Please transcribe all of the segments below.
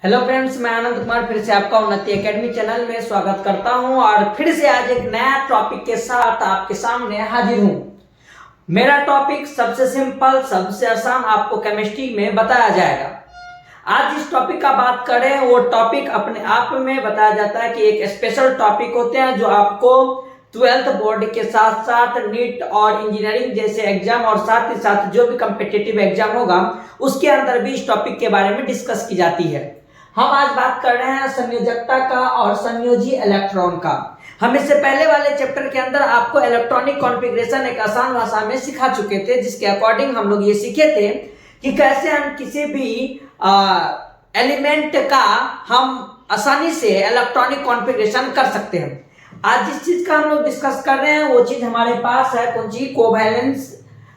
Hello friends, मैं आनंद कुमार फिर से आपका उन्नति एकेडमी चैनल में स्वागत करता हूं और फिर से आज एक नया टॉपिक के साथ आपके सामने हाजिर हूं। मेरा टॉपिक सबसे सिंपल, सबसे आसान आपको केमिस्ट्री में बताया जाएगा। आज जिस टॉपिक का बात करें वो टॉपिक अपने आप में बताया जाता है कि एक स्पेशल टॉपिक होते हैं जो आपको 12th बोर्ड के साथ साथ नीट और इंजीनियरिंग जैसे एग्जाम और साथ ही साथ जो भी कम्पिटिटिव एग्जाम होगा उसके अंदर भी इस टॉपिक के बारे में डिस्कस की जाती है। हम आज बात कर रहे हैं संयोजकता का और संयोजी इलेक्ट्रॉन का। हम इससे पहले वाले चैप्टर के अंदर आपको इलेक्ट्रॉनिक कॉन्फ़िगरेशन एक आसान भाषा में सिखा चुके थे, जिसके अकॉर्डिंग हम लोग ये सीखे थे कि कैसे हम किसी भी एलिमेंट का हम आसानी से इलेक्ट्रॉनिक कॉन्फ़िगरेशन कर सकते हैं। आज जिस चीज का हम लोग डिस्कस कर रहे हैं वो चीज हमारे पास है कौन सी,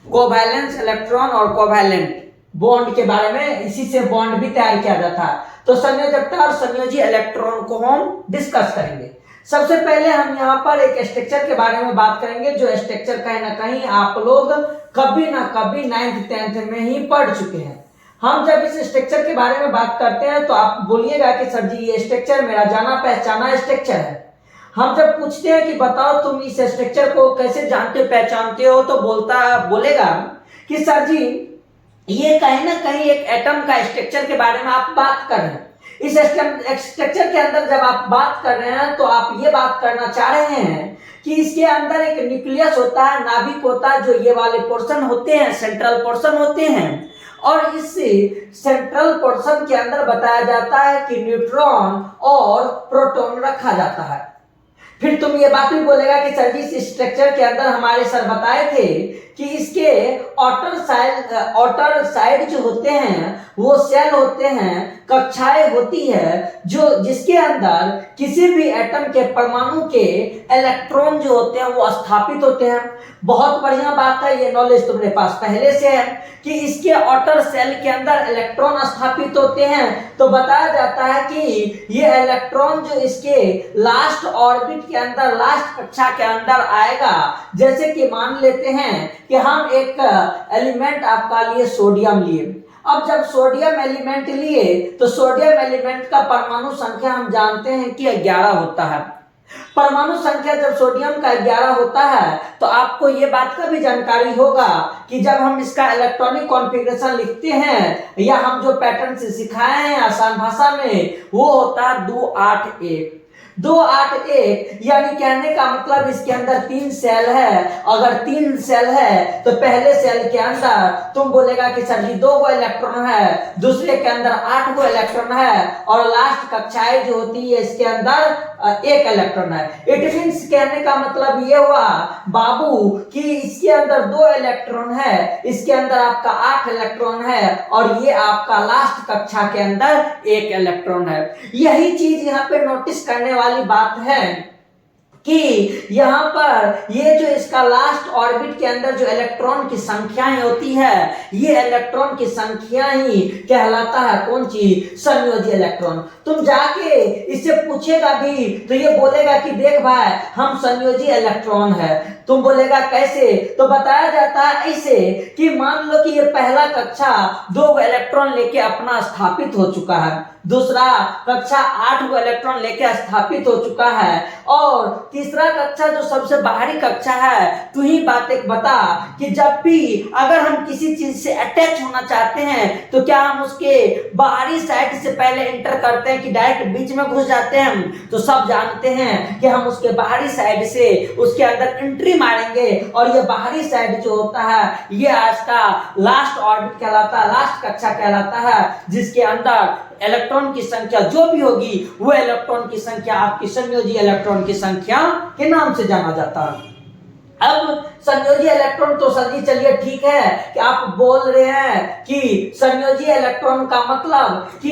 कोवैलेंस इलेक्ट्रॉन और कोवैलेंट बॉन्ड के बारे में। इसी से बॉन्ड भी तैयार किया जाता है। तो संयोजकता और संयोजी इलेक्ट्रॉन को हम डिस्कस करेंगे। सबसे पहले हम यहाँ पर एक स्ट्रक्चर के बारे में बात करेंगे, जो स्ट्रक्चर कहीं ना कहीं आप लोग कभी ना कभी 9th 10th में ही पढ़ चुके हैं। हम जब इस स्ट्रक्चर के बारे में बात करते हैं तो आप बोलिएगा कि सर जी ये स्ट्रक्चर मेरा जाना पहचाना स्ट्रक्चर है। हम जब पूछते हैं कि बताओ तुम इस स्ट्रक्चर को कैसे जानते पहचानते हो, तो बोलेगा कि सर जी ये कहीं ना कहीं एक एटम का स्ट्रक्चर के बारे में आप बात कर रहे हैं। इस स्ट्रक्चर के अंदर जब आप बात कर रहे हैं तो आप ये बात करना चाह रहे हैं कि इसके अंदर एक न्यूक्लियस होता है, नाभिक होता है, जो ये वाले पोर्शन होते हैं, सेंट्रल पोर्शन होते हैं। और इस सेंट्रल पोर्शन के अंदर बताया जाता है कि न्यूट्रॉन और प्रोटॉन रखा जाता है। फिर तुम ये बात भी बोलेगा कि सर जी इस स्ट्रक्चर के अंदर हमारे सर बताए थे कि इसके आउटर साइड जो होते हैं वो सेल होते हैं, कक्षाएं होती है, जो जिसके अंदर किसी भी एटम के परमाणु के इलेक्ट्रॉन जो होते हैं वो स्थापित होते हैं। बहुत बढ़िया बात है, ये नॉलेज तुम्हारे पास पहले से है कि इसके आउटर सेल के अंदर इलेक्ट्रॉन स्थापित होते हैं। तो बताया जाता है कि ये इलेक्ट्रॉन जो इसके लास्ट ऑर्बिट के अंदर, लास्ट कक्षा के अंदर आएगा। जैसे कि मान लेते हैं कि हम एक एलिमेंट आपका लिए सोडियम लिए। अब जब सोडियम एलिमेंट लिए तो सोडियम एलिमेंट का परमाणु संख्या हम जानते हैं कि 11 होता है। परमाणु संख्या जब सोडियम का 11 होता है तो आपको ये बात का भी जानकारी होगा कि जब हम इसका इलेक्ट्रॉनिक कॉन्फ़िगरेशन लिखते हैं या हम जो पैटर्न से सिखाए हैं आसान भाषा में, वो होता है 281। 281 यानी कहने का मतलब इसके अंदर 3 सेल है। अगर 3 सेल है तो पहले सेल के अंदर तुम बोलेगा कि सर जी 2 गो इलेक्ट्रॉन है, दूसरे के अंदर 8 गो इलेक्ट्रॉन है और लास्ट कक्षाएं जो होती है इसके अंदर 1 इलेक्ट्रॉन है। इट मींस कहने का मतलब ये हुआ बाबू कि इसके अंदर 2 इलेक्ट्रॉन है, इसके अंदर आपका 8 इलेक्ट्रॉन है और ये आपका लास्ट कक्षा के अंदर 1 इलेक्ट्रॉन है। यही चीज यहाँ पे नोटिस करने वाली बात है कि यहां पर ये जो इसका लास्ट ऑर्बिट के अंदर जो इलेक्ट्रॉन की संख्याएं होती है, ये इलेक्ट्रॉन की संख्या ही कहलाता है कौन चीज, संयोजी इलेक्ट्रॉन। तुम जाके इससे पूछेगा भी तो ये बोलेगा कि देख भाई हम संयोजी इलेक्ट्रॉन है। तुम बोलेगा कैसे, तो बताया जाता है ऐसे कि मान लो कि ये पहला कक्षा 2 इलेक्ट्रॉन लेके अपना स्थापित हो चुका है, दूसरा कक्षा 8 गो इलेक्ट्रॉन लेके स्थापित हो चुका है और तीसरा कक्षा जो सबसे बाहरी कक्षा है, तू ही बात एक बता कि जब भी अगर हम किसी चीज से अटैच होना चाहते हैं तो क्या हम उसके बाहरी साइड से पहले एंटर करते हैं कि डायरेक्ट बीच में घुस जाते हैं? तो सब जानते हैं कि हम उसके बाहरी साइड से उसके अंदर एंट्री मारेंगे और ये बाहरी साइड जो होता है ये आज का लास्ट ऑर्बिट कहलाता है, लास्ट कक्षा कहलाता है, जिसके अंदर इलेक्ट्रॉन की संख्या जो भी होगी वो इलेक्ट्रॉन की संख्या आपकी संयोजी इलेक्ट्रॉन की संख्या के नाम से जाना जाता है। अब संयोजी इलेक्ट्रॉन तो सर जी चलिए ठीक है कि आप बोल रहे हैं कि संयोजी इलेक्ट्रॉन का मतलब कि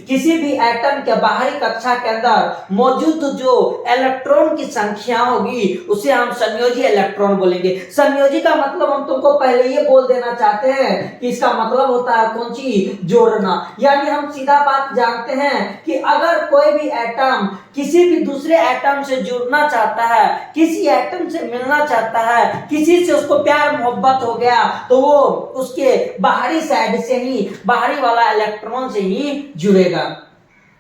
किसी भी एटम के बाहरी कक्षा के अंदर मौजूद जो इलेक्ट्रॉन की संख्या होगी उसे हम संयोजी इलेक्ट्रॉन बोलेंगे। संयोजी का मतलब हम तुमको पहले ये बोल देना चाहते हैं कि इसका मतलब होता है कौन चीज, जोड़ना। यानी हम सीधा बात जानते हैं कि अगर कोई भी एटम किसी भी दूसरे एटम से जुड़ना चाहता है, किसी एटम से मिलना चाहता है, किसी से उसको प्यार मोहब्बत हो गया, तो वो उसके बाहरी साइड से ही, बाहरी वाला इलेक्ट्रॉन से ही जुड़ेगा।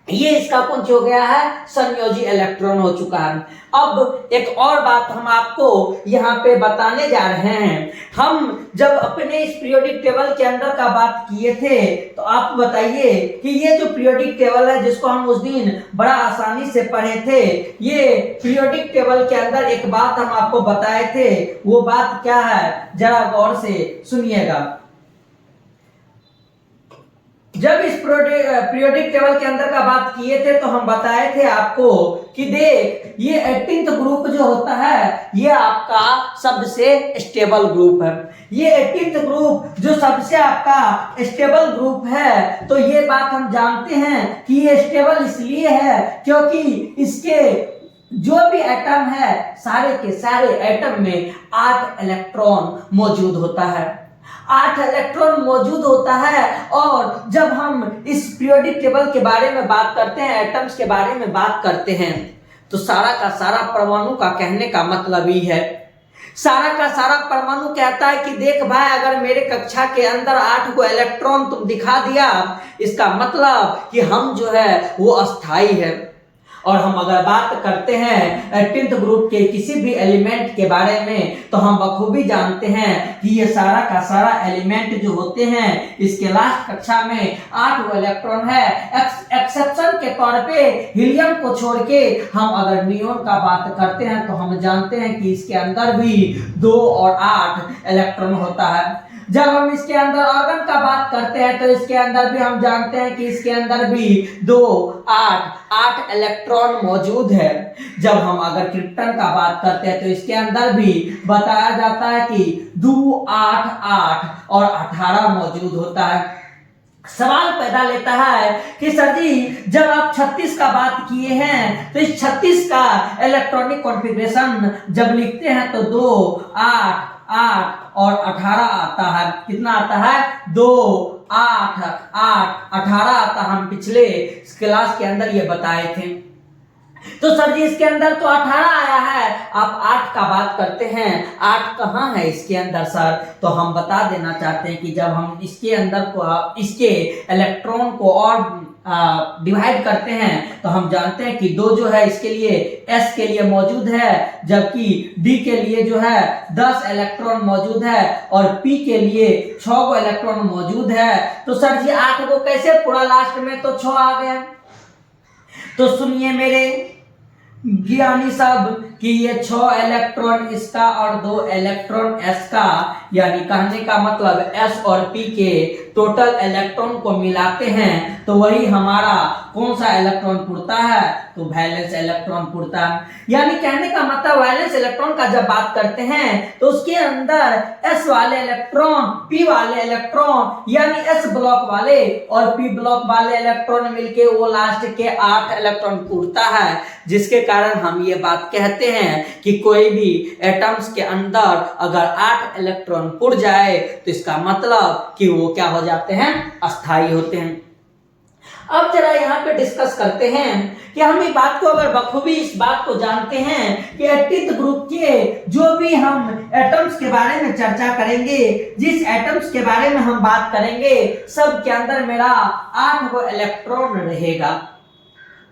ये इसका कौन हो गया है, संयोजी इलेक्ट्रॉन हो चुका है। अब एक और बात हम आपको यहाँ पे बताने जा रहे हैं। हम जब अपने इस पीरियोडिक टेबल के अंदर का बात किए थे तो आप बताइए कि ये जो पीरियोडिक टेबल है जिसको हम उस दिन बड़ा आसानी से पढ़े थे, ये पीरियोडिक टेबल के अंदर एक बात हम आपको बताए थे, वो बात क्या है जरा गौर से सुनिएगा। जब इस पीरियोडिक टेबल के अंदर का बात किए थे तो हम बताए थे आपको कि देख ये 18th ग्रुप जो होता है ये आपका सबसे स्टेबल ग्रुप है। ये 18th ग्रुप जो सबसे आपका स्टेबल ग्रुप है, तो ये बात हम जानते हैं कि ये स्टेबल इसलिए है क्योंकि इसके जो भी एटम है सारे के सारे एटम में 8 इलेक्ट्रॉन मौजूद होता है, 8 इलेक्ट्रॉन मौजूद होता है। और जब हम इस पीरियोडिक टेबल के बारे में बात करते हैं, एटम्स के बारे में बात करते हैं, तो सारा का सारा परमाणु का कहने का मतलब ही है, सारा का सारा परमाणु कहता है कि देख भाई अगर मेरे कक्षा के अंदर 8 को इलेक्ट्रॉन तुम दिखा दिया, इसका मतलब कि हम जो है वो अस्थाई है। और हम अगर बात करते हैं 18th ग्रुप के किसी भी एलिमेंट के बारे में तो हम बखूबी जानते हैं कि ये सारा का सारा एलिमेंट जो होते हैं इसके लास्ट कक्षा में 8 इलेक्ट्रॉन है। एक्सेप्शन के तौर पे हीलियम को छोड़ के हम अगर नियोन का बात करते हैं तो हम जानते हैं कि इसके अंदर भी 2 और 8 इलेक्ट्रॉन होता है। जब हम इसके अंदर ऑर्गन का बात करते हैं तो इसके अंदर भी हम जानते हैं कि इसके अंदर भी 2 8 इलेक्ट्रॉन मौजूद है। जब हम अगर क्रिप्टन का बात करते हैं तो इसके अंदर भी बताया जाता है कि 2 8 8 और 18 मौजूद होता है। सवाल पैदा लेता है कि सर जी जब आप 36 का बात किए हैं तो इस 36 का इलेक्ट्रॉनिक कॉन्फ़िगरेशन जब लिखते हैं तो 2 8 8 और 18 आता है। कितना आता है? 2 8 8 18 आता। हम पिछले क्लास के अंदर ये बताए थे। तो सर जी इसके अंदर तो 18 आया है, आप 8 का बात करते हैं, 8 कहाँ है इसके अंदर सर? तो हम बता देना चाहते हैं कि जब हम इसके अंदर को इसके इलेक्ट्रॉन को और डिवाइड करते हैं तो हम जानते हैं कि 2 जो है इसके लिए S के लिए मौजूद है, जबकि D के लिए जो है 10 इलेक्ट्रॉन मौजूद है और P के लिए 6 इलेक्ट्रॉन मौजूद है। तो सर जी 8 को कैसे पूरा लास्ट में तो 6 आ गया। तो सुनिए मेरे ज्ञानी साहब कि ये 6 इलेक्ट्रॉन इसका और 2 इलेक्ट्रॉन S का, यानी कहने का मतलब S और P के टोटल इलेक्ट्रॉन को मिलाते हैं तो वही हमारा कौन सा इलेक्ट्रॉन पुरता है? तो वैलेंस इलेक्ट्रॉन पुरता है। यानी कहने का मतलब वैलेंस इलेक्ट्रॉन का जब बात करते हैं तो उसके अंदर S वाले इलेक्ट्रॉन, P वाले इलेक्ट्रॉन, यानी S ब्लॉक वाले और P ब्लॉक वाले इलेक्ट्रॉन मिलके वो लास्ट के 8 इलेक्ट्रॉन पुरता है, जिसके कारण हम ये बात कहते हैं कि कोई भी एटम्स के अंदर अगर 8 इलेक्ट्रॉन पुर जाए तो इसका मतलब कि वो क्या हो जाते हैं? अस्थाई होते हैं। अब जरा यहाँ पे डिस्कस करते हैं कि हम इस बात को अगर बखूबी इस बात को जानते हैं कि 18th ग्रुप के जो भी हम एटम्स के बारे में चर्चा करेंगे, जिस एटम्स के बारे में हम बात करेंगे, सब के अंदर मेरा 8 गो इलेक्ट्रॉन रहेगा।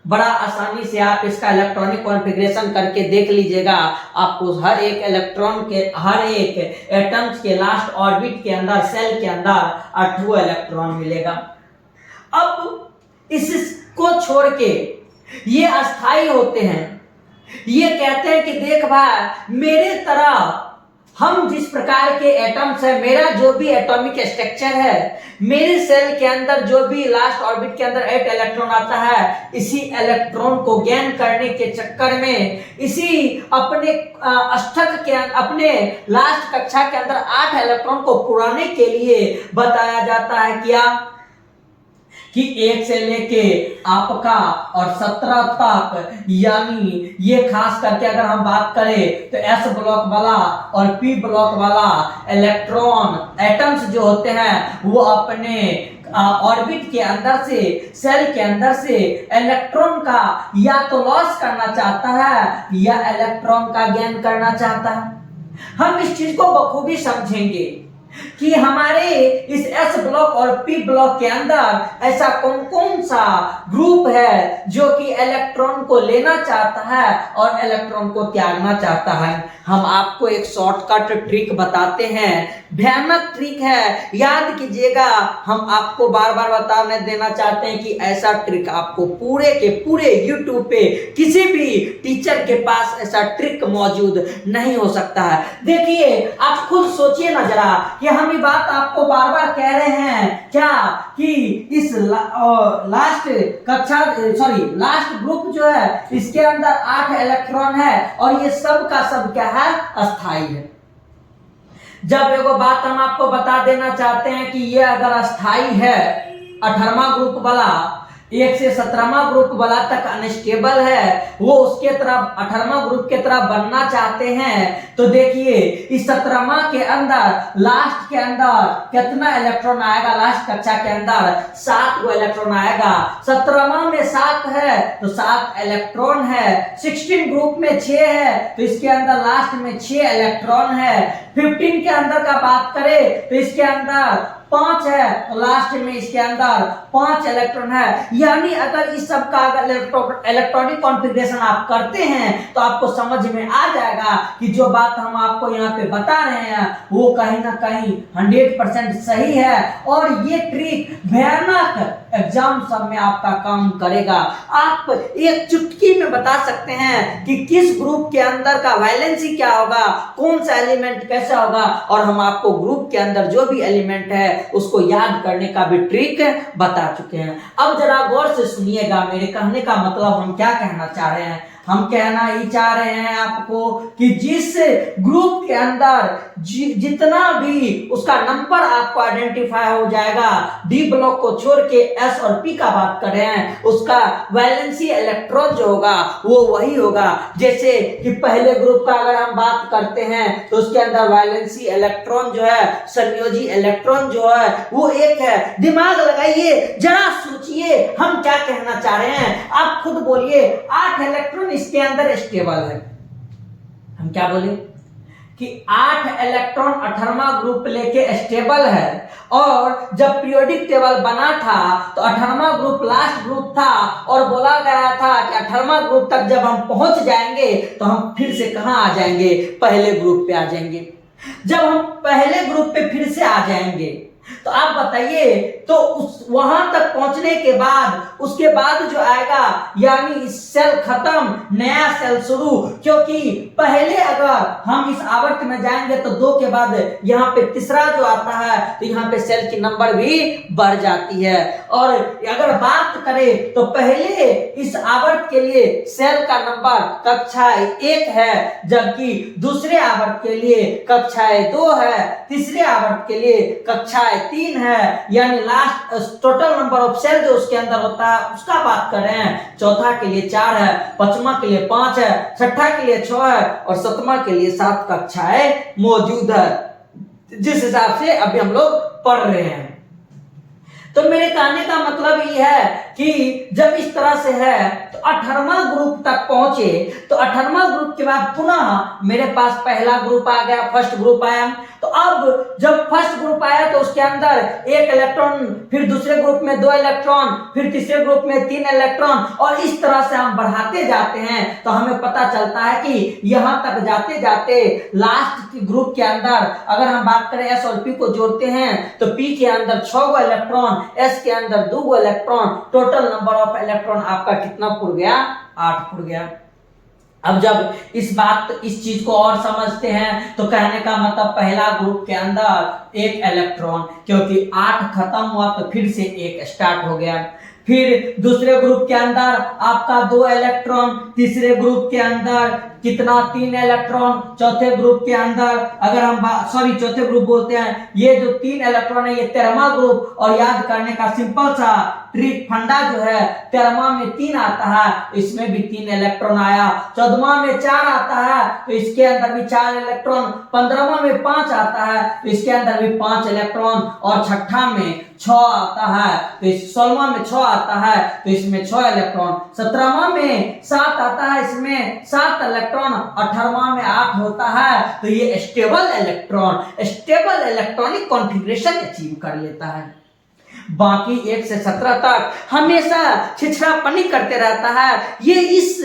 बड़ा आसानी से आप इसका इलेक्ट्रॉनिक कॉन्फ़िगरेशन करके देख लीजिएगा, आपको हर एक इलेक्ट्रॉन के हर एक एटम्स के लास्ट ऑर्बिट के अंदर सेल के अंदर 8 इलेक्ट्रॉन मिलेगा। अब इसको छोड़ के ये अस्थाई होते हैं। ये कहते हैं कि देख भाई मेरे तरह हम जिस प्रकार के एटम्स है, मेरा जो भी एटॉमिक स्ट्रक्चर है, मेरे सेल के अंदर जो भी लास्ट ऑर्बिट के अंदर 8 इलेक्ट्रॉन आता है, इसी इलेक्ट्रॉन को गेन करने के चक्कर में, इसी अपने अष्टक के अपने लास्ट कक्षा के अंदर 8 इलेक्ट्रॉन को पुराने के लिए बताया जाता है क्या कि 1 से लेके आपका और 17 तक, यानी ये खास करके अगर हम बात करें तो S ब्लॉक वाला और P ब्लॉक वाला इलेक्ट्रॉन एटम्स जो होते हैं वो अपने ऑर्बिट के अंदर से, सेल के अंदर से इलेक्ट्रॉन का या तो लॉस करना चाहता है या इलेक्ट्रॉन का गेन करना चाहता है। हम इस चीज को बखूबी समझेंगे कि हमारे इस S ब्लॉक और P ब्लॉक के अंदर ऐसा कौन कौन सा ग्रुप है जो कि इलेक्ट्रॉन को लेना चाहता है और इलेक्ट्रॉन को त्यागना चाहता है। हम आपको एक शॉर्टकट ट्रिक बताते हैं, भयानक ट्रिक है, याद कीजिएगा। हम आपको बार बार बताने देना चाहते हैं कि ऐसा ट्रिक आपको पूरे के पूरे YouTube पे किसी भी टीचर के पास ऐसा ट्रिक मौजूद नहीं हो सकता है। देखिए, आप खुद सोचिए ना जरा कि हम ये बात आपको बार बार कह रहे हैं क्या कि इस लास्ट ग्रुप जो है इसके अंदर 8 इलेक्ट्रॉन है और ये सब का सब क्या है, अस्थाई है। जब एगो बात हम आपको बता देना चाहते हैं कि ये अगर अस्थाई है, 18वां ग्रुप वाला 1 से 17वां ग्रुप वाला तक अनस्टेबल है, वो उसके तरफ 18वां ग्रुप के तरफ बनना चाहते हैं, तो देखिए इस 17वां के अंदर लास्ट के अंदर कितना इलेक्ट्रॉन आएगा, लास्ट कक्षा के अंदर 7 गो इलेक्ट्रॉन आएगा। 17वां में 7 है तो 7 इलेक्ट्रॉन है। 16 ग्रुप में 6 है तो इसके अंदर लास्ट में 6 इलेक्ट्रॉन है। 15 के अंदर का बात करें तो इसके अंदर 5 है तो लास्ट में इसके अंदर 5 इलेक्ट्रॉन है। यानी अगर इस सब का अगर इलेक्ट्रॉनिक कॉन्फ़िगरेशन आप करते हैं तो आपको समझ में आ जाएगा कि जो बात हम आपको यहाँ पे बता रहे हैं वो कहीं ना कहीं 100% सही है और ये ट्रिक भयानक एग्जाम सब में आपका काम करेगा। आप एक चुटकी में बता सकते हैं कि किस ग्रुप के अंदर का वैलेंसी क्या होगा, कौन सा एलिमेंट कैसा होगा, और हम आपको ग्रुप के अंदर जो भी एलिमेंट है उसको याद करने का भी ट्रिक बता चुके हैं। अब जरा गौर से सुनिएगा, मेरे कहने का मतलब हम क्या कहना चाह रहे हैं। हम कहना ही चाह रहे हैं आपको कि जिस ग्रुप के अंदर जितना भी उसका नंबर आपको आइडेंटिफाई हो जाएगा, डी ब्लॉक को छोड़ के एस और पी का बात कर रहे हैं, उसका वैलेंसी इलेक्ट्रॉन जो होगा वो वही होगा। जैसे कि पहले ग्रुप का अगर हम बात करते हैं तो उसके अंदर वैलेंसी इलेक्ट्रॉन जो है, संयोजी इलेक्ट्रॉन जो है वो 1 है। दिमाग लगाइए, जरा सोचिए हम क्या कहना चाह रहे हैं, आप खुद बोलिए। 8 इलेक्ट्रॉन इसके अंदर स्टेबल है। हम क्या बोले कि 8 इलेक्ट्रॉन 18वां ग्रुप लेके स्टेबल है, और जब पीरियोडिक टेबल बना था तो 18वां ग्रुप लास्ट ग्रुप था और बोला गया था कि 18वां ग्रुप तक जब हम पहुंच जाएंगे तो हम फिर से कहां आ जाएंगे, पहले ग्रुप पे आ जाएंगे। जब हम पहले ग्रुप पे फिर से आ जाएंगे तो आप बताइए, तो उस वहां तक पहुंचने के बाद उसके बाद जो आएगा, यानी सेल खत्म, नया सेल शुरू। क्योंकि पहले अगर हम इस आवर्त में जाएंगे तो 2 के बाद यहाँ पे तीसरा जो आता है तो यहाँ पे सेल की नंबर भी बढ़ जाती है। और अगर बात करें तो पहले इस आवर्त के लिए सेल का नंबर कक्षाएं 1 है, जबकि दूसरे आवर्त के लिए कक्षाएं 2 है, तीसरे आवर्त के लिए कक्षाएं 3 है। यानी last total number of cell जो उसके अंदर होता है उसका बात कर रहे हैं। चौथा के लिए 4 है, 5वां के लिए 5 है, छठा के लिए 6 है और 7वां के लिए 7 कक्षाएं मौजूद है, जिस हिसाब से अभी हम लोग पढ़ रहे हैं। तो मेरे कहने का मतलब ये है कि जब इस तरह से है तो 18वां ग्रुप तक पहुंचे तो 18वां ग्रुप के बाद पुनः मेरे पास पहला ग्रुप आ गया, फर्स्ट ग्रुप आया। तो अब जब फर्स्ट ग्रुप आया तो उसके अंदर 1 इलेक्ट्रॉन, फिर दूसरे ग्रुप में 2 इलेक्ट्रॉन, फिर तीसरे ग्रुप में 3 इलेक्ट्रॉन, और इस तरह से हम बढ़ाते जाते हैं तो हमें पता चलता है कि यहां तक जाते जाते लास्ट ग्रुप के अंदर अगर हम बात करें एस और पी को जोड़ते हैं तो पी के अंदर 6 गो इलेक्ट्रॉन, एस के अंदर 2 गो electron, total number of electron आपका कितना पुर गया, 8 पुर गया। अब जब इस चीज को और समझते हैं तो कहने का मतलब पहला ग्रुप के अंदर 1 इलेक्ट्रॉन, क्योंकि 8 खत्म हुआ तो फिर से 1 स्टार्ट हो गया। फिर दूसरे ग्रुप के अंदर आपका 2 इलेक्ट्रॉन, तीसरे ग्रुप के अंदर कितना, 3 इलेक्ट्रॉन, चौथे ग्रुप के अंदर अगर हम चौथे ग्रुप बोलते हैं, ये जो 3 इलेक्ट्रॉन है ये 13वां ग्रुप। और याद करने का सिंपल सा ट्रिक फंडा जो है, 13वां में 3 आता है, इसमें भी 3 इलेक्ट्रॉन आया। 14वां में 4 आता है तो इसके अंदर भी 4 इलेक्ट्रॉन। 15वां में 5 आता है तो इसके अंदर भी 5 इलेक्ट्रॉन। और छठा में 6 आता है तो 16वां में 6 आता है तो इसमें 6 इलेक्ट्रॉन। 17वां में 7 आता है, इसमें 7 इलेक्ट्रॉन। इलेक्ट्रॉन 18वां में 8 होता है तो ये स्टेबल इलेक्ट्रॉनिक कॉन्फ़िगरेशन अचीव कर लेता है। बाकी 1 से 17 तक हमेशा छिछड़ापनी करते रहता है। ये इस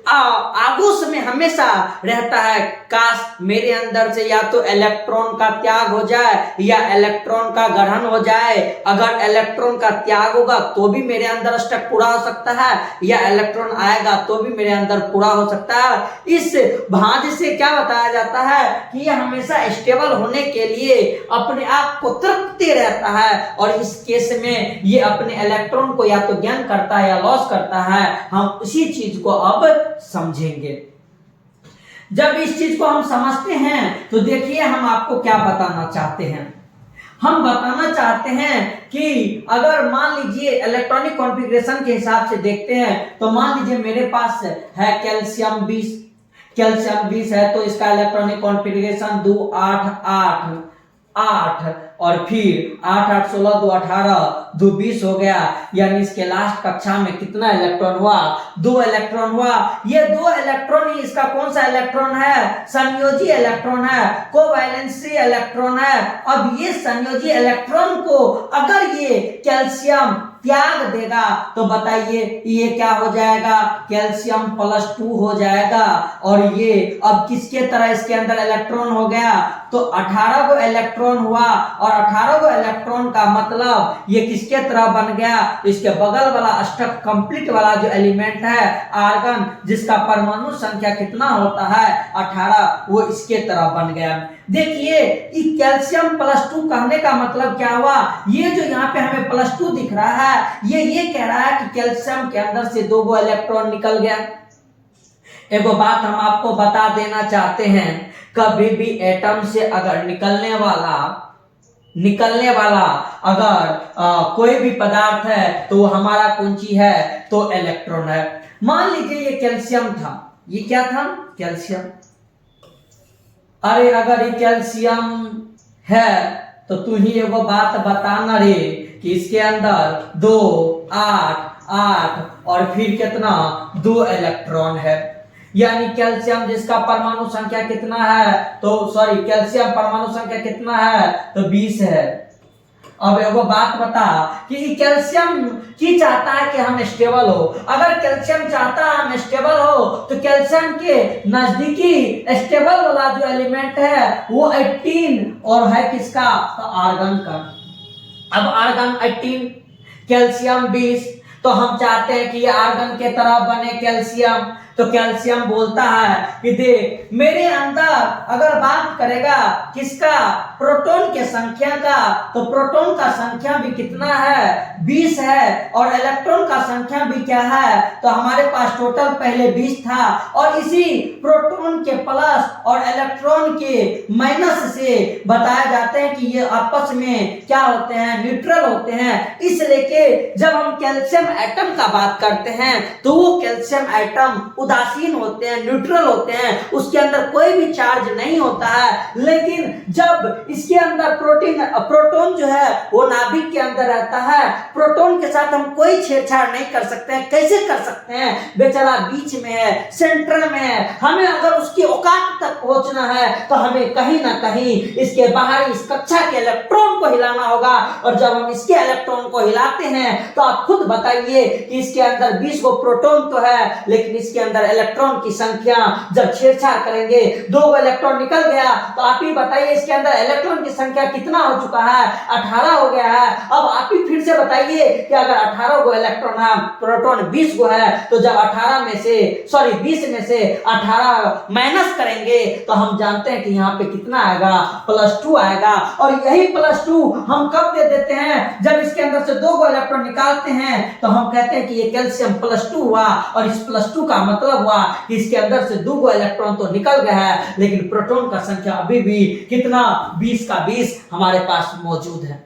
आगोश में हमेशा रहता है, काश मेरे अंदर से या तो इलेक्ट्रॉन का त्याग हो जाए या इलेक्ट्रॉन का ग्रहण हो जाए। अगर इलेक्ट्रॉन का त्याग होगा तो भी मेरे अंदर अष्टक पूरा हो सकता है, या इलेक्ट्रॉन आएगा तो भी मेरे अंदर पूरा हो सकता है। इस भांज से क्या बताया जाता है कि ये हमेशा स्टेबल होने के लिए अपने आप को तृप्ति रहता है, और इस केस में ये अपने इलेक्ट्रॉन को या तो गेन करता है या लॉस करता है। हम उसी चीज को अब समझेंगे। जब इस चीज को हम समझते हैं तो देखिए हम आपको क्या बताना चाहते हैं। हम बताना चाहते हैं कि अगर मान लीजिए इलेक्ट्रॉनिक कॉन्फ़िगरेशन के हिसाब से देखते हैं तो मान लीजिए मेरे पास है कैल्शियम 20 है, तो इसका इलेक्ट्रॉनिक कॉन्फ़िगरेशन 2 8 8 8 और फिर 8 8 16 2 18 2 20 हो गया। यानी इसके लास्ट कक्षा में कितना इलेक्ट्रॉन हुआ? 2 इलेक्ट्रॉन हुआ। ये 2 इलेक्ट्रॉन ही इसका कौन सा इलेक्ट्रॉन है? संयोजी इलेक्ट्रॉन है, कोवैलेंसी इलेक्ट्रॉन है। अब ये संयोजी इलेक्ट्रॉन को अगर ये कैल्शियम त्याग देगा तो बताइए ये क्या हो जाएगा? कैल्शियम +2 हो जाएगा। और ये अब किसके तरह इसके अंदर इलेक्ट्रॉन हो गया? तो 18 को इलेक्ट्रॉन हुआ, और 18 को इलेक्ट्रॉन का मतलब ये किसके तरह बन गया? इसके बगल वाला अष्टक कंप्लीट वाला जो एलिमेंट है आर्गन, जिसका परमाणु संख्या कितना होता है? 18, वो इसके तरह बन गया। देखिए कैल्शियम +2 कहने का मतलब क्या हुआ? ये जो यहाँ पे हमें +2 दिख रहा है ये कह रहा है कि कैल्शियम के अंदर से 2 इलेक्ट्रॉन निकल गया। एगो बात हम आपको बता देना चाहते हैं, कभी भी एटम से अगर निकलने वाला अगर कोई भी पदार्थ है तो वो हमारा कौन चीज है? तो इलेक्ट्रॉन है। मान लीजिए ये कैल्शियम था, ये क्या था? कैल्शियम। अरे अगर ये कैल्शियम है तो तू ही एगो बात बताना रे कि इसके अंदर 2 8 8 और फिर कितना? 2 इलेक्ट्रॉन है। यानी कैल्शियम जिसका परमाणु संख्या कितना है? तो सॉरी, कैल्शियम परमाणु संख्या कितना है? तो 20 है। अब एगो बात बता कि कैल्शियम की चाहता है कि हम स्टेबल हो। अगर कैल्शियम चाहता है हम स्टेबल हो तो कैल्शियम के नजदीकी स्टेबल वाला जो एलिमेंट है वो 18 और है किसका? तो आर्गन का। अब आर्गन 18, कैल्शियम 20, तो हम चाहते हैं कि ये आर्गन के तरह बने कैल्शियम। तो कैल्शियम बोलता है कि देख मेरे अंदर अगर बात करेगा किसका? प्रोटॉन के संख्या का, तो प्रोटॉन का संख्या भी कितना है? 20 है। और इलेक्ट्रॉन का संख्या भी क्या है? तो हमारे पास टोटल पहले 20 था, और इसी प्रोटॉन के प्लस और इलेक्ट्रॉन के माइनस से बताया जाते हैं कि ये आपस में क्या होते हैं? न्यूट्रल होते हैं। इसलिए जब हम कैल्शियम एटम का बात करते हैं तो वो कैल्शियम एटम उदासीन होते हैं, न्यूट्रल होते हैं, उसके अंदर कोई भी चार्ज नहीं होता है। लेकिन जब इसके अंदर प्रोटॉन जो है वो नाभिक के अंदर रहता है, प्रोटॉन के साथ हम कोई छेड़छाड़ नहीं कर सकते हैं। कैसे कर सकते हैं? बेचारा बीच में है, सेंटर में है। हमें अगर उसकी औकात तक पहुंचना है तो हमें कहीं ना कहीं इसके बाहर इस कक्षा के इलेक्ट्रॉन को हिलाना होगा। और जब हम इसके इलेक्ट्रॉन को हिलाते हैं तो आप खुद बताइए कि इसके अंदर 20 को प्रोटॉन तो है, लेकिन इसके अंदर इलेक्ट्रॉन की संख्या जब छेड़छाड़ करेंगे 2 इलेक्ट्रॉन निकल गया, तो आप ही बताइए इसके अंदर इलेक्ट्रॉन की संख्या कितना हो चुका है? 18 हो गया है। अब आप ही फिर से बताइए कि अगर 18 को इलेक्ट्रॉन है, प्रोटॉन 20 को है, तो जब 20 में से 18 माइनस करेंगे तो हम जानते हैं कि यहाँ पे कितना आएगा? +2 आएगा। और यही +2 हम कब दे देते हैं? जब इसके अंदर से 2 इलेक्ट्रॉन निकालते हैं तो हम कहते हैं कि ये कैल्शियम +2 हुआ, और इस +2 का मतलब हुआ कि इसके अंदर से 2 इलेक्ट्रॉन तो निकल गया है, लेकिन प्रोटॉन का संख्या अभी भी कितना? 20 का 20 हमारे पास मौजूद है।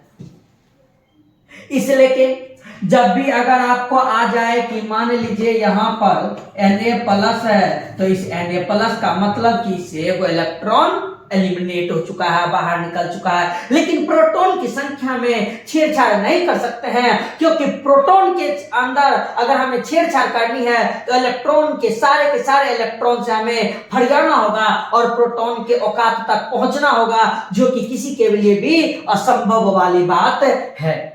इसलिए कि जब भी अगर आपको आ जाए कि मान लीजिए यहाँ पर Na+ है, तो इस Na+ का मतलब कि इससे एगो इलेक्ट्रॉन एलिमिनेट हो चुका है, बाहर निकल चुका है। लेकिन प्रोटॉन की संख्या में छेड़छाड़ नहीं कर सकते हैं, क्योंकि प्रोटॉन के अंदर अगर हमें छेड़छाड़ करनी है तो इलेक्ट्रॉन के सारे इलेक्ट्रॉन से हमें फड़ियाना होगा और प्रोटॉन के औकात तक पहुंचना होगा, जो कि किसी के लिए भी असंभव वाली बात है।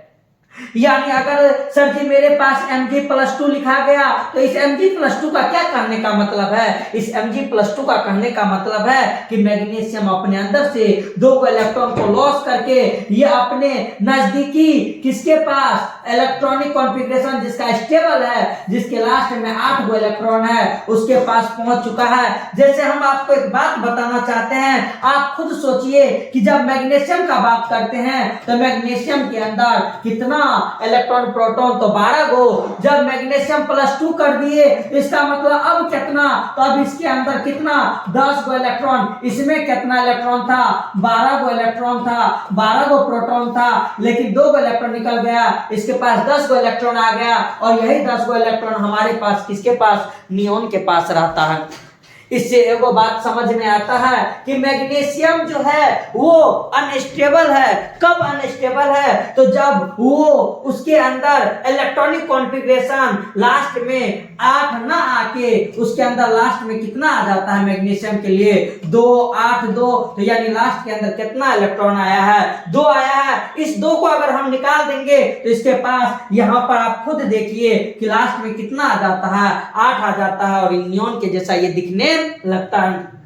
यानी अगर सर जी मेरे पास Mg+2 लिखा गया तो इस Mg+2 का क्या कहने का मतलब है? इस Mg+2 का कहने का मतलब है कि मैग्नीशियम अपने अंदर से 2 इलेक्ट्रॉन को लॉस करके ये अपने नजदीकी किसके पास इलेक्ट्रॉनिक कॉन्फ़िगरेशन जिसका स्टेबल है, जिसके लास्ट में 8 इलेक्ट्रॉन है, उसके पास पहुंच चुका है। जैसे हम आपको एक बात बताना चाहते हैं, आप खुद सोचिए कि जब मैग्नीशियम का बात करते हैं तो मैग्नीशियम के अंदर कितना इलेक्ट्रॉन प्रोटॉन, तो 12 गो। जब मैग्नीशियम +2 कर दिए इसका मतलब अब कितना, तो अब इसके अंदर कितना 10 गो इलेक्ट्रॉन, इसमें कितना इलेक्ट्रॉन था 12 गो इलेक्ट्रॉन था, 12 गो प्रोटॉन था, लेकिन 2 गो इलेक्ट्रॉन निकल गया, इसके पास 10 गो इलेक्ट्रॉन आ गया और यही 10 गो इलेक्ट्रॉन हमारे पास किसके पास, नियॉन के पास रहता है। इससे एगो बात समझ में आता है कि मैग्नीशियम जो है वो अनस्टेबल है। कब अनस्टेबल है? तो जब वो उसके अंदर इलेक्ट्रॉनिक कॉन्फ़िगरेशन लास्ट में 8 ना आके उसके अंदर लास्ट में कितना आ जाता है मैग्नीशियम के लिए 2 8 2, तो यानी लास्ट के अंदर कितना इलेक्ट्रॉन आया है, 2 आया है। इस 2 को अगर हम निकाल देंगे तो इसके पास यहाँ पर आप खुद देखिए कि लास्ट में कितना आ जाता है, 8 आ जाता है और नियॉन के जैसा ये दिखने लगता है।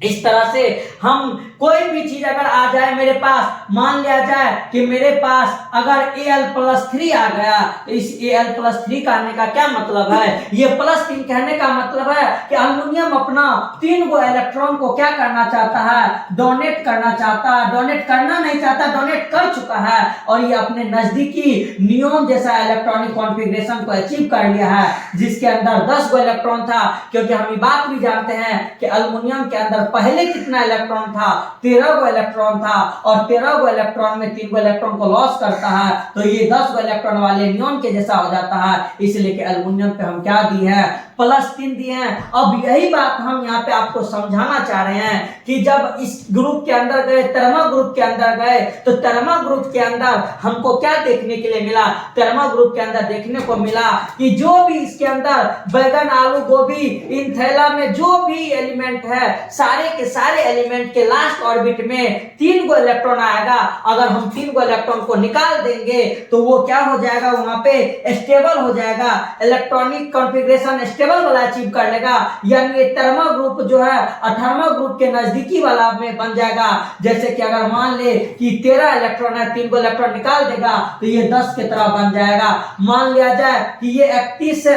इस तरह से हम कोई भी चीज अगर आ जाए मेरे पास, मान लिया जाए कि मेरे पास अगर Al+3 आ गया तो इस Al+3 कहने का क्या मतलब है, ये +3 कहने का मतलब है कि अल्युमिनियम अपना 3 गो इलेक्ट्रॉन को क्या करना चाहता है, डोनेट करना चाहता है। डोनेट करना नहीं चाहता, डोनेट कर चुका है और ये अपने नजदीकी नियॉन जैसा इलेक्ट्रॉनिक कॉन्फ़िगरेशन को अचीव कर लिया है, जिसके अंदर 10 गो इलेक्ट्रॉन था। क्योंकि हम ये बात भी जानते हैं कि अल्युमिनियम के अंदर पहले कितना इलेक्ट्रॉन था, 13 गो इलेक्ट्रॉन था और 13 गो इलेक्ट्रॉन में 3 गो इलेक्ट्रॉन को लॉस करता है, तो ये 10 गो इलेक्ट्रॉन वाले नियॉन के जैसा हो जाता है। इसलिए कि अल्युमिनियम पे हम क्या दिए हैं, +3 दिए हैं। अब यही बात हम यहाँ पे आपको समझाना चाह रहे हैं कि जब इस ग्रुप के अंदर गए, थर्मा ग्रुप के अंदर गए, तो थर्मा ग्रुप के अंदर हमको क्या देखने के लिए मिला, थर्मा ग्रुप के अंदर देखने को मिला कि जो भी इसके अंदर बैगन, आलू, गोभी, इन थैला में जो भी एलिमेंट है, सारे के सारे एलिमेंट के लास्ट ऑर्बिट में 3 गो इलेक्ट्रॉन आएगा। अगर हम 3 गो इलेक्ट्रॉन को निकाल देंगे तो वो क्या हो जाएगा, वहां पे स्टेबल हो जाएगा, इलेक्ट्रॉनिक कॉन्फ़िगरेशन स्टेबल वाला अचीव कर लेगा। यानी ये थर्मा ग्रुप जो है थर्मा ग्रुप के नजदीकी वाला में बन जाएगा। जैसे कि अगर मान ले कि 13 इलेक्ट्रॉन है, 3 गो इलेक्ट्रॉन निकाल देगा तो ये 10 की तरह बन जाएगा। मान लिया जाए कि ये 31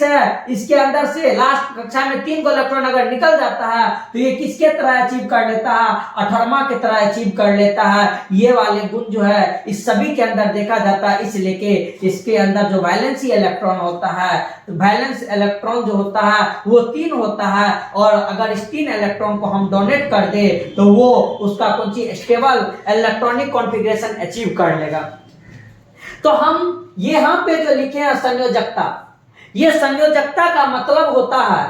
है, इसके अंदर से लास्ट कक्षा में 3 गो इलेक्ट्रॉन अगर निकल जाता है तो ये किसके तरह अचीव कर लेता है, अठर्मा की तरह अचीव कर लेता है। ये वाले गुण जो है इस सभी के अंदर देखा जाता है, इसलिए कि इसके अंदर जो वैलेंसी इलेक्ट्रॉन होता है, तो वैलेंस इलेक्ट्रॉन जो होता है वो 3 होता है और अगर इस 3 इलेक्ट्रॉन को हम डोनेट कर दे तो वो उसका कुछ स्टेबल इलेक्ट्रॉनिक कॉन्फ़िगरेशन अचीव कर लेगा। तो हम यहाँ पे जो लिखे हैं संयोजकता, ये संयोजकता का मतलब होता है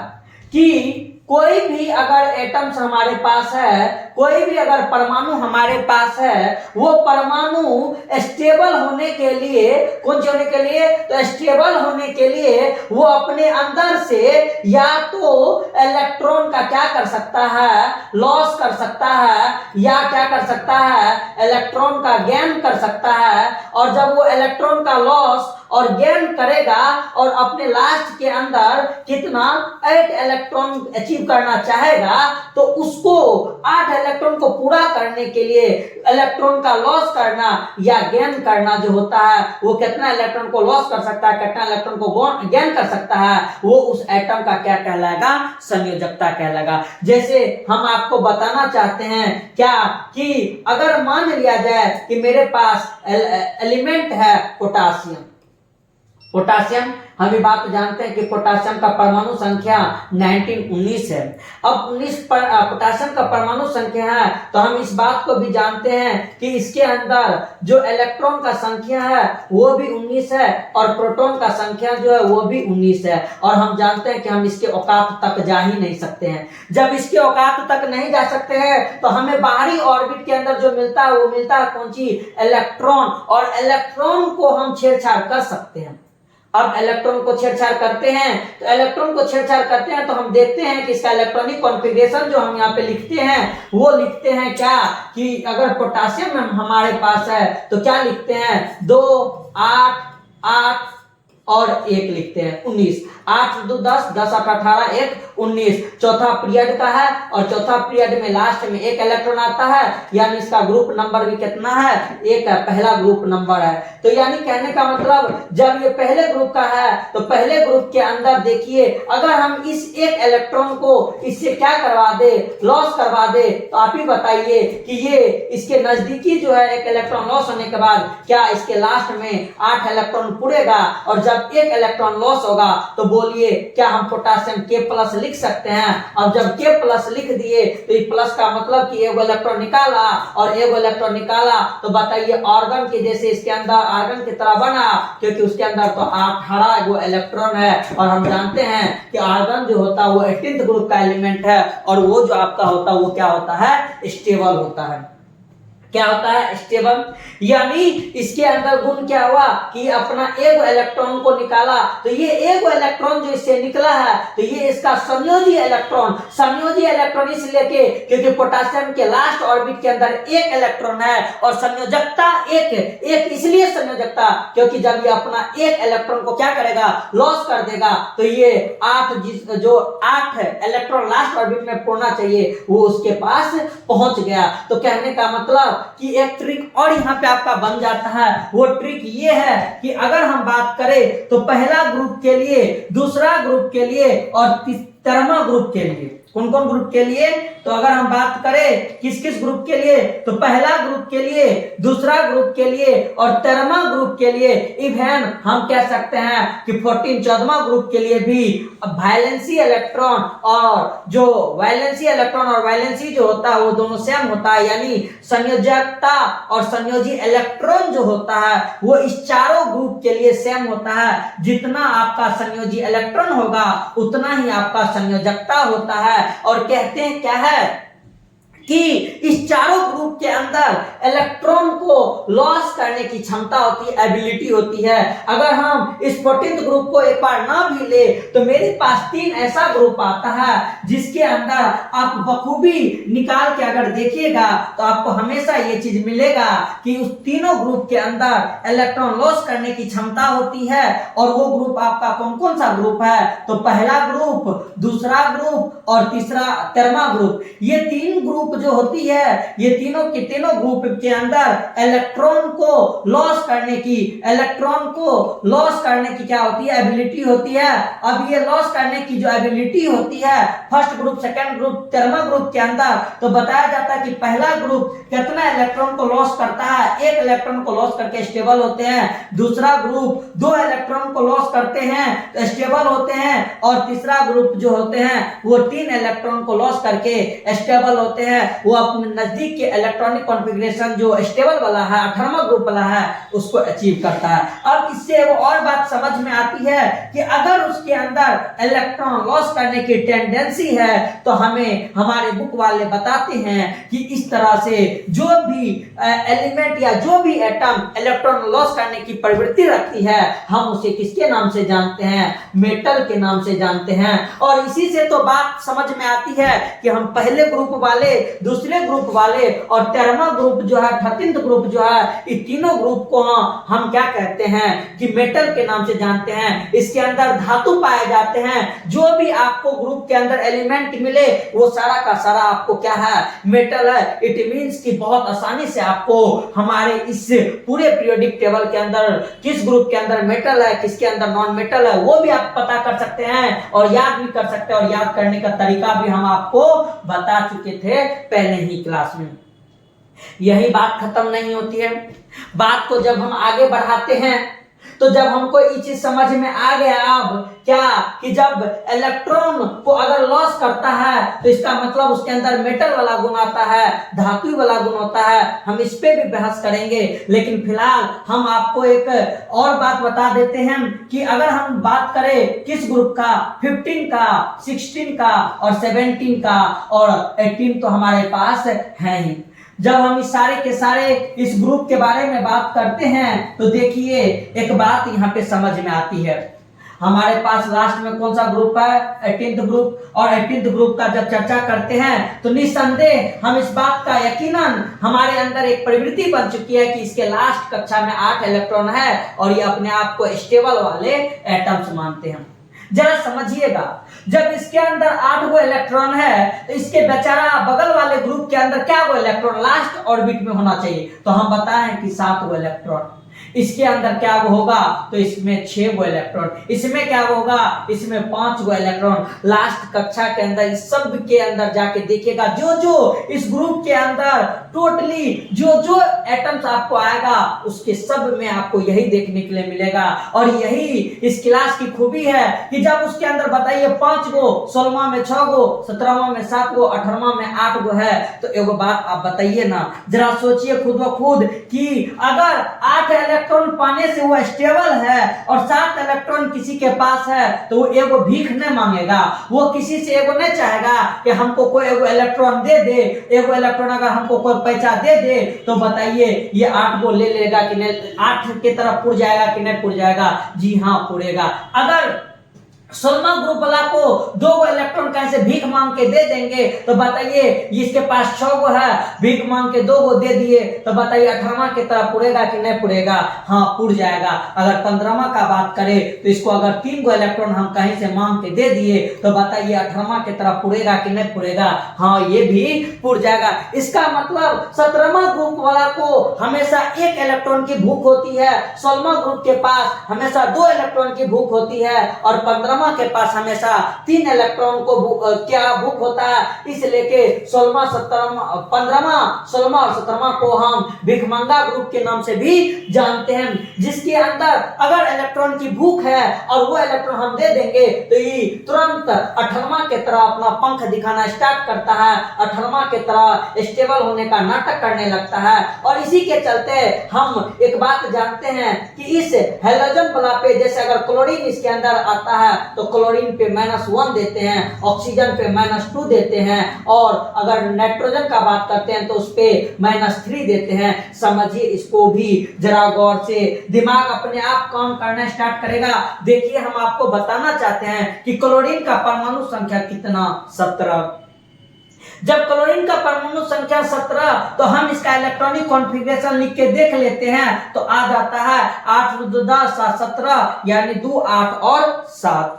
कि कोई भी अगर एटम्स हमारे पास है, कोई भी अगर परमाणु हमारे पास है, वो परमाणु स्टेबल होने के लिए, कौन होने के लिए, तो स्टेबल होने के लिए वो अपने अंदर से या तो इलेक्ट्रॉन का क्या कर सकता है, लॉस कर सकता है, या क्या कर सकता है, इलेक्ट्रॉन का गेन कर सकता है। और जब वो इलेक्ट्रॉन का लॉस और गेन करेगा और अपने लास्ट के अंदर कितना 8 इलेक्ट्रॉन अचीव करना चाहेगा, तो उसको 8 इलेक्ट्रॉन को पूरा करने के लिए इलेक्ट्रॉन का लॉस करना या गेन करना जो होता है, वो कितना इलेक्ट्रॉन को लॉस कर सकता है, कितना इलेक्ट्रॉन को गेन कर सकता है, वो उस एटम का क्या कहलाएगा, संयोजकता कहलाएगा। जैसे हम आपको बताना चाहते हैं क्या कि अगर मान लिया जाए कि मेरे पास एलिमेंट है पोटासियम, हम ये बात जानते हैं कि पोटासियम का परमाणु संख्या 19 है। अब 19 पर पोटासियम का परमाणु संख्या है, तो हम इस बात को भी जानते हैं कि इसके अंदर जो इलेक्ट्रॉन का संख्या है वो भी 19 है और प्रोटॉन का संख्या जो है वो भी 19 है। और हम जानते हैं कि हम इसके औकात तक जा ही नहीं सकते हैं। जब इसके औकात तक नहीं जा सकते हैं तो हमें बाहरी ऑर्बिट के अंदर जो मिलता है वो मिलता है कौन सी? इलेक्ट्रॉन। और इलेक्ट्रॉन को हम छेड़छाड़ कर सकते हैं। अब इलेक्ट्रॉन को छेड़छाड़ करते हैं, तो इलेक्ट्रॉन को छेड़छाड़ करते हैं तो हम देखते हैं कि इसका इलेक्ट्रॉनिक कॉन्फ़िगरेशन जो हम यहाँ पे लिखते हैं वो लिखते हैं क्या कि अगर पोटासियम हमारे पास है तो क्या लिखते हैं? 2 8 8 और 1 लिखते हैं 19। 8 2 10 10 8 18 1 19 चौथा पीरियड का है और चौथा पीरियड में लास्ट में एक इलेक्ट्रॉन आता है, यानी इसका ग्रुप नंबर भी कितना है? 1 है, पहला ग्रुप नंबर है। तो यानी कहने का मतलब जब ये पहले ग्रुप का है तो पहले ग्रुप के अंदर देखिए अगर हम इस एक इलेक्ट्रॉन को इससे क्या करवा दे? लॉस करवा दे, तो आप ही बताइए कि ये इसके नजदीकी जो है एक इलेक्ट्रॉन लॉस होने के बाद क्या इसके लास्ट में 8 इलेक्ट्रॉन पुड़ेगा? और जब एक इलेक्ट्रॉन लॉस होगा तो बोलिए क्या हम पोटासियम K+ लिख सकते हैं? अब जब K+ लिख दिए तो ये प्लस का मतलब कि एक इलेक्ट्रॉन निकाला और एक इलेक्ट्रॉन निकाला, तो बताइए आर्गन के जैसे इसके अंदर आर्गन की तरह बना, क्योंकि उसके अंदर तो 18 वो इलेक्ट्रॉन है। और हम जानते हैं कि आर्गन जो होता है वो 18th ग्रुप का एलिमेंट है और वो जो आपका होता है वो क्या होता है? स्टेबल होता है। क्या होता है? स्टेबल। यानी इसके अंदर गुण क्या हुआ कि अपना एक इलेक्ट्रॉन को निकाला, तो ये एक इलेक्ट्रॉन जो इससे निकला है तो ये इसका संयोजी इलेक्ट्रॉन इसलिए के क्योंकि पोटासियम के लास्ट ऑर्बिट के अंदर एक इलेक्ट्रॉन है और संयोजकता एक इसलिए संयोजकता क्योंकि जब ये अपना एक इलेक्ट्रॉन को क्या करेगा? लॉस कर देगा, तो ये 8 इलेक्ट्रॉन लास्ट ऑर्बिट में पहुंचना चाहिए वो उसके पास पहुंच गया। तो कहने का मतलब कि एक ट्रिक और यहाँ पे आपका बन जाता है। वो ट्रिक ये है कि अगर हम बात करें तो पहला ग्रुप के लिए, दूसरा ग्रुप के लिए और तीसरा ग्रुप के लिए, कौन कौन ग्रुप के लिए? तो अगर हम बात करें किस किस ग्रुप के लिए, तो पहला ग्रुप के लिए, दूसरा ग्रुप के लिए और 13वां ग्रुप के लिए, इवन हम कह सकते हैं कि 14वां ग्रुप के लिए भी वैलेंसी इलेक्ट्रॉन और जो वैलेंसी जो होता है वो दोनों सेम होता है। यानी संयोजकता और संयोजी इलेक्ट्रॉन जो होता है वो इस चारों ग्रुप के लिए सेम होता है। जितना आपका संयोजी इलेक्ट्रॉन होगा उतना ही आपका संयोजकता होता है। और कहते हैं क्या है कि इस चारों ग्रुप के अंदर इलेक्ट्रॉन को लॉस करने की क्षमता होती है, एबिलिटी होती है। अगर हम इस 14th ग्रुप को एक बार ना भी ले तो मेरे पास 3 ऐसा ग्रुप आता है जिसके अंदर आप बखूबी निकाल के अगर देखिएगा तो आपको हमेशा ये चीज मिलेगा कि उस तीनों ग्रुप के अंदर इलेक्ट्रॉन लॉस करने की क्षमता होती है। और वो ग्रुप आपका कौन कौन सा ग्रुप है? तो पहला ग्रुप, दूसरा ग्रुप और तीसरा 13वां ग्रुप। ये 3 ग्रुप जो होती है ये तीनों के तीनों ग्रुप के अंदर इलेक्ट्रॉन को लॉस करने की क्या होती है? एबिलिटी होती है। अब ये लॉस करने की जो एबिलिटी होती है फर्स्ट ग्रुप, सेकंड ग्रुप, 13वां ग्रुप के अंदर, तो बताया जाता है कि पहला ग्रुप कितना इलेक्ट्रॉन को लॉस करता है? 1 इलेक्ट्रॉन को लॉस करके स्टेबल होते हैं। दूसरा ग्रुप 2 इलेक्ट्रॉन को लॉस करते हैं तो स्टेबल होते हैं। और तीसरा ग्रुप जो होते हैं वो 3 इलेक्ट्रॉन को लॉस करके स्टेबल होते हैं। वो अपने नजदीक के इलेक्ट्रॉनिक कॉन्फ़िगरेशन जो स्टेबल वाला है, 18वां ग्रुप वाला है, उसको अचीव करता है। अब इससे वो और बात समझ में आती है कि अगर उसके अंदर इलेक्ट्रॉन लॉस करने की टेंडेंसी है तो हमें हमारे बुक वाले बताते हैं कि इस तरह से जो भी एलिमेंट या जो भी एटम इलेक्ट्रॉन लॉस करने की प्रवृत्ति रखती है हम उसे किसके नाम से जानते हैं? मेटल के नाम से जानते हैं। और इसी से तो बात समझ में आती है कि हम पहले ग्रुप वाले, दूसरे ग्रुप वाले और 13वां ग्रुप जो है, 13th ग्रुप जो है, इस तीनों ग्रुप को हम क्या कहते हैं कि मेटल के नाम से जानते हैं। इसके अंदर धातु पाए जाते हैं। जो भी आपको ग्रुप के अंदर एलिमेंट मिले वो सारा का सारा आपको क्या है? मेटल है। इट मींस कि बहुत आसानी से आपको हमारे इस पूरे पीरियोडिक टेबल के अंदर किस ग्रुप के अंदर मेटल है, किसके अंदर नॉन मेटल है, वो भी आप पता कर सकते हैं और याद भी कर सकते हैं। और याद करने का तरीका भी हम आपको बता चुके थे पहले ही क्लास में। यही बात खत्म नहीं होती है। बात को जब हम आगे बढ़ाते हैं तो जब हमको ये चीज समझ में आ गया अब क्या कि जब इलेक्ट्रॉन को अगर लॉस करता है तो इसका मतलब उसके अंदर मेटल वाला गुण आता है, धातु वाला गुण होता है। हम इस पे भी बहस करेंगे, लेकिन फिलहाल हम आपको एक और बात बता देते हैं कि अगर हम बात करें किस ग्रुप का, 15 का, 16 का और 17 का और 18 तो हमारे पास है ही। जब हम इस सारे के सारे इस ग्रुप के बारे में बात करते हैं तो देखिए एक बात यहाँ पे समझ में आती है। हमारे पास लास्ट में कौन सा ग्रुप है, 18th ग्रुप। और 18th ग्रुप का जब चर्चा करते हैं तो निस्संदेह हम इस बात का यकीनन हमारे अंदर एक प्रवृत्ति बन चुकी है कि इसके लास्ट कक्षा में 8 इलेक्ट्रॉन है और ये अपने आप को स्टेबल वाले एटम्स मानते हैं। जरा समझिएगा, जब इसके अंदर 8 गो इलेक्ट्रॉन है तो इसके बेचारा बगल वाले ग्रुप के अंदर क्या गो इलेक्ट्रॉन लास्ट ऑर्बिट में होना चाहिए, तो हम बताएं कि 7 गो इलेक्ट्रॉन। इसके अंदर क्या होगा, तो इसमें 6 गो इलेक्ट्रॉन, इसमें क्या होगा, इसमें 5 गो इलेक्ट्रॉन। लास्ट कक्षा के अंदर इस सब के अंदर जाके देखिएगा जो जो इस ग्रुप के अंदर टोटली जो जो एटम्स आपको आएगा उसके सब में आपको यही देखने के लिए मिलेगा। और यही इस क्लास की खूबी है कि जब उसके अंदर बताइए 5 गो, 16वां में 6 गो, 17वां में 7 गो, 18वां में 8 गो है, तो एगो बात आप बताइए ना, जरा सोचिए खुद ब खुद कि अगर 8 इलेक्ट्रॉन पाने से वो स्टेबल है और 7 इलेक्ट्रॉन किसी के पास है तो वो एगो भीख नहीं मांगेगा, वो किसी से एगो नहीं चाहेगा कि हमको कोई एगो इलेक्ट्रॉन दे दे। एगो इलेक्ट्रॉन अगर हमको कोई पैसा दे दे तो बताइए ये 8 गो ले लेगा कि नहीं, 8 की तरफ पुर जाएगा कि नहीं पुर जाएगा? जी हाँ पुरेगा। अगर 16वां ग्रुप वाला को 2 गो इलेक्ट्रॉन कैसे भीख मांग के दे देंगे तो बताइए इसके पास 6 गो है, भीख मांग के 2 गो दे दिए तो बताइए 18वां की तरह पुरेगा कि नहीं पुरेगा? हाँ पुर जाएगा। अगर 15वां का बात करें तो इसको अगर 3 गो इलेक्ट्रॉन हम कहीं से मांग के दे दिए तो बताइए 18वां की तरह पुरेगा कि नहीं पुरेगा? हाँ ये भी पुर जाएगा। इसका मतलब 17वां ग्रुप वाला को हमेशा 1 इलेक्ट्रॉन की भूख होती है, 16वां ग्रुप के पास हमेशा 2 इलेक्ट्रॉन की भूख होती है और 15वां के पास हमेशा 3 इलेक्ट्रॉन को क्या भूख होता है। इसलिए के 16वां 17वां 15वां 16वां और 17वां को हम भिखमंगा ग्रुप के नाम से भी जानते हैं, जिसके अंदर अगर इलेक्ट्रॉन की भूख है और वो इलेक्ट्रॉन हम दे देंगे तो ये तुरंत 18वां के तरह अपना पंख दिखाना स्टार्ट करता है, 18वां के तरह स्टेबल होने का नाटक करने लगता है। और इसी के चलते हम एक बात जानते हैं कि इस हेलोजन बला पे जैसे अगर क्लोरीन इसके अंदर आता है तो क्लोरीन पे -1 देते हैं, ऑक्सीजन पे -2 देते हैं और अगर नाइट्रोजन का बात करते हैं तो उस पे -3 देते हैं। समझिए इसको भी जरा गौर से, दिमाग अपने आप काम करना स्टार्ट करेगा। देखिए हम आपको बताना चाहते हैं कि क्लोरीन का परमाणु संख्या कितना, 17। जब क्लोरीन का परमाणु संख्या 17 तो हम इसका इलेक्ट्रॉनिक कॉन्फ़िगरेशन लिख के देख लेते हैं तो आ जाता है 8 2 10 7 17 यानी 2 8 और 7।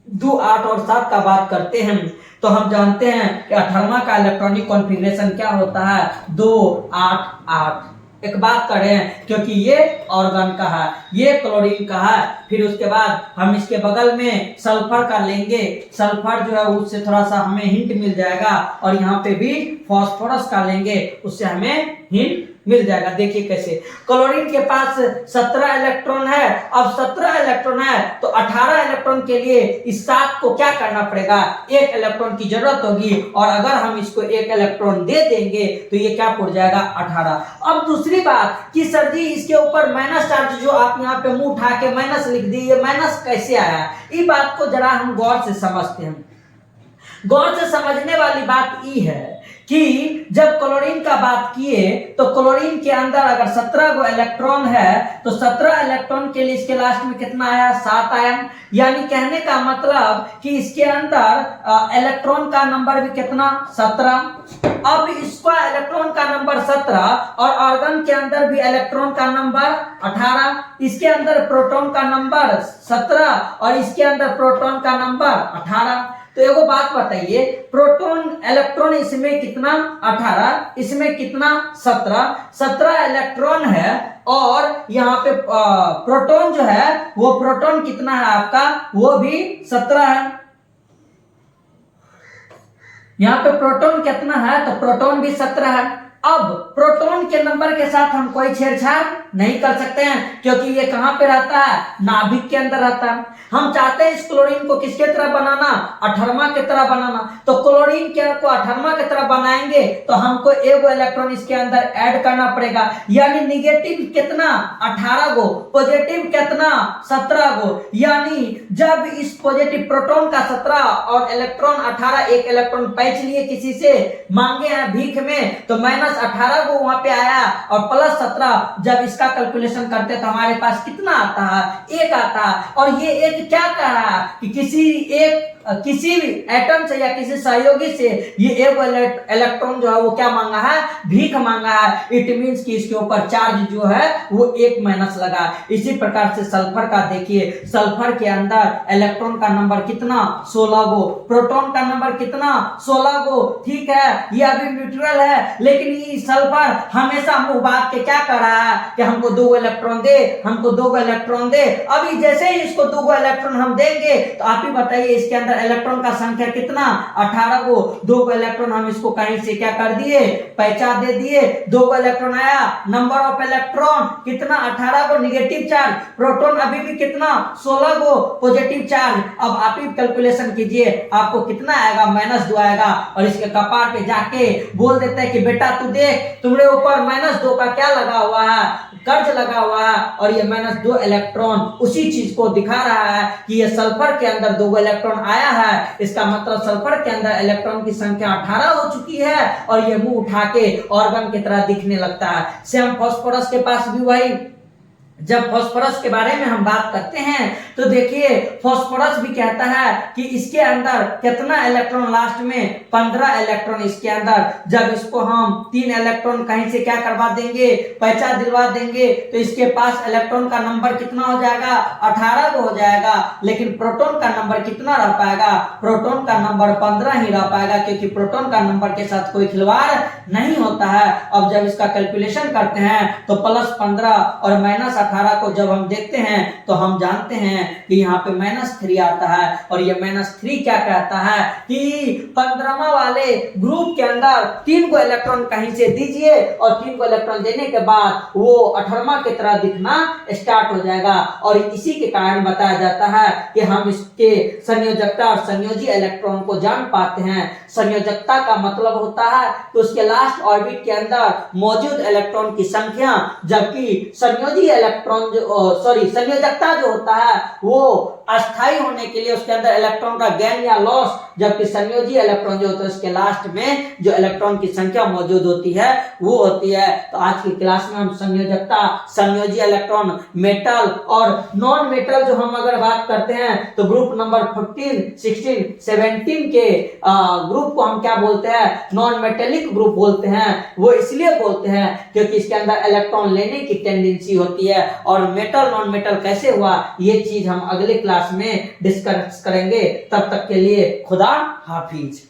2 8 और 7 का बात करते हैं तो हम जानते हैं कि 18वां का इलेक्ट्रॉनिक कॉन्फ़िगरेशन क्या होता है, 2 8 8। एक बात करें क्योंकि ये ऑर्गन का है, ये क्लोरीन का है। फिर उसके बाद हम इसके बगल में सल्फर का लेंगे, सल्फर जो है उससे थोड़ा सा हमें हिंट मिल जाएगा और यहाँ पे भी फास्फोरस का लेंगे, उससे हमें हिंट मिल जाएगा। देखिए कैसे क्लोरीन के पास 17 इलेक्ट्रॉन है। अब 17 इलेक्ट्रॉन है तो 18 इलेक्ट्रॉन के लिए इस 7 को क्या करना पड़ेगा, 1 इलेक्ट्रॉन की जरूरत होगी और अगर हम इसको 1 इलेक्ट्रॉन दे देंगे तो ये क्या पुर जाएगा, 18। अब दूसरी बात कि सर जी इसके ऊपर माइनस चार्ज जो आप यहाँ पे मुंह उठा के माइनस लिख दी, ये माइनस कैसे आया? ये बात को जरा हम गौर से समझते हैं। गौर से समझने वाली बात ये है कि जब क्लोरीन का बात किए तो क्लोरीन के अंदर अगर 17 गो इलेक्ट्रॉन है तो 17 इलेक्ट्रॉन के लिए इसके लास्ट में कितना आया, 7 आया। यानी कहने का मतलब कि इसके अंदर इलेक्ट्रॉन का नंबर भी कितना, 17। अब इसका इलेक्ट्रॉन का नंबर 17 और ऑर्गन के अंदर भी इलेक्ट्रॉन का नंबर 18। इसके अंदर प्रोटॉन का नंबर 17 और इसके अंदर प्रोटॉन का नंबर 18। तो एगो बात बताइए, प्रोटॉन इलेक्ट्रॉन इसमें कितना, 18, इसमें कितना, 17 इलेक्ट्रॉन है और यहाँ पे प्रोटॉन जो है वो प्रोटॉन कितना है आपका, वो भी 17 है। यहाँ पे प्रोटॉन कितना है तो प्रोटॉन भी 17 है। अब प्रोटॉन के नंबर के साथ हम कोई छेड़छाड़ नहीं कर सकते हैं, क्योंकि ये कहां पे रहता है, नाभिक के अंदर रहता है। हम चाहते हैं इस क्लोरीन को किसके तरह बनाना, 18वां की तरह बनाना। तो क्लोरीन के को 18वां की तरह बनाएंगे तो हमको एगो इलेक्ट्रॉन इसके अंदर ऐड करना पड़ेगा, यानी निगेटिव कितना 18 गो, पॉजिटिव कितना 17 गो। यानी जब इस पॉजिटिव प्रोटॉन का 17 और इलेक्ट्रॉन 18, एक इलेक्ट्रॉन पैच लिए किसी से मांगे हैं भीख में, तो -18 को वहां पे आया और +17 जब इसका कैलकुलेशन करते तो हमारे पास कितना आता है, 1 आता है। और ये एक क्या कह रहा है कि किसी भी एटम से या किसी सहयोगी से ये एक इलेक्ट्रॉन जो है वो क्या मांगा है, भीख मांगा है। इट मींस कि इसके ऊपर चार्ज जो है वो 1 माइनस लगा। इसी प्रकार से सल्फर का देखिए, सल्फर के अंदर इलेक्ट्रॉन का नंबर कितना 16 गो, प्रोटॉन का नंबर कितना 16 गो। ठीक है, ये अभी न्यूट्रल है, लेकिन ये सल्फर हमेशा मुंह बात के क्या कर रहा है कि हमको 2 इलेक्ट्रॉन दे, हमको 2 इलेक्ट्रॉन दे। अभी जैसे ही इसको 2 इलेक्ट्रॉन हम देंगे तो आप ही बताइए इसके अंदर इलेक्ट्रॉन का संख्या कितना 18 को। 2 इलेक्ट्रॉन हम इसको कहीं से क्या कर दिए, पहचान दे दिए। 2 इलेक्ट्रॉन आया, नंबर ऑफ इलेक्ट्रॉन कितना 18 को, निगेटिव चार्ज। प्रोटॉन अभी भी कितना 16 को, पॉजिटिव चार्ज। अब आप ही कैलकुलेशन कीजिए, आपको कितना आएगा, -2 आएगा। और इसके कपार पे जाके बोल देते हैं कि बेटा तू देख, तुम्हारे ऊपर -2 का क्या लगा हुआ है, कर्ज लगा हुआ है। और ये -2 इलेक्ट्रॉन उसी चीज को दिखा रहा है कि ये सल्फर के अंदर 2 इलेक्ट्रॉन आया है। इसका मतलब सल्फर के अंदर इलेक्ट्रॉन की संख्या 18 हो चुकी है और ये मुंह उठा के ऑर्गन की तरह दिखने लगता है। सेम फास्फोरस के पास भी वही। जब फास्फोरस के बारे में हम बात करते हैं तो देखिए फास्फोरस भी कहता है कि इसके अंदर कितना इलेक्ट्रॉन, लास्ट में 15 इलेक्ट्रॉन इसके अंदर। जब इसको हम 3 इलेक्ट्रॉन कहीं से क्या करवा देंगे, पहचान दिलवा देंगे, तो इसके पास इलेक्ट्रॉन का नंबर कितना हो जाएगा, 18 को हो जाएगा। लेकिन प्रोटॉन का नंबर कितना रह पाएगा, प्रोटॉन का नंबर 15 ही रह पाएगा, क्योंकि प्रोटॉन का नंबर के साथ कोई खिलवाड़ नहीं होता है। अब जब इसका कैलकुलेशन करते हैं तो +15 और -18 को जब हम देखते हैं तो हम जानते हैं कि यहाँ पे -3 आता है। और ये -3 क्या कहता है कि 15वां वाले ग्रुप के अंदर 3 को इलेक्ट्रॉन कहीं से दीजिए और 3 को इलेक्ट्रॉन देने के बाद वो 18वां की तरह दिखना स्टार्ट हो जाएगा। और इसी के कारण बताया जाता है कि हम इसके संयोजकता और संयोजी इलेक्ट्रॉन को जान पाते हैं। संयोजकता का मतलब होता है कि उसके लास्ट ऑर्बिट के अंदर मौजूद इलेक्ट्रॉन की संख्या, जबकि संयोजी इलेक्ट्रॉन संयोजकता जो होता है वो अस्थाई होने के लिए उसके अंदर इलेक्ट्रॉन का गेन या लॉस, जबकि संयोजी इलेक्ट्रॉन जो होता है उसके लास्ट में जो इलेक्ट्रॉन की संख्या मौजूद होती है वो होती है। तो आज की क्लास में हम संयोजकता, संयोजी इलेक्ट्रॉन, मेटल और नॉन मेटल जो हम अगर बात करते हैं तो ग्रुप नंबर 14, 16, 17 के ग्रुप को हम क्या बोलते हैं, नॉन मेटेलिक ग्रुप बोलते हैं। वो इसलिए बोलते हैं क्योंकि इसके अंदर इलेक्ट्रॉन लेने की टेंडेंसी होती है। और मेटल नॉन मेटल कैसे हुआ ये चीज हम अगले क्लास में डिस्कस करेंगे। तब तक के लिए खुदा हाफिज।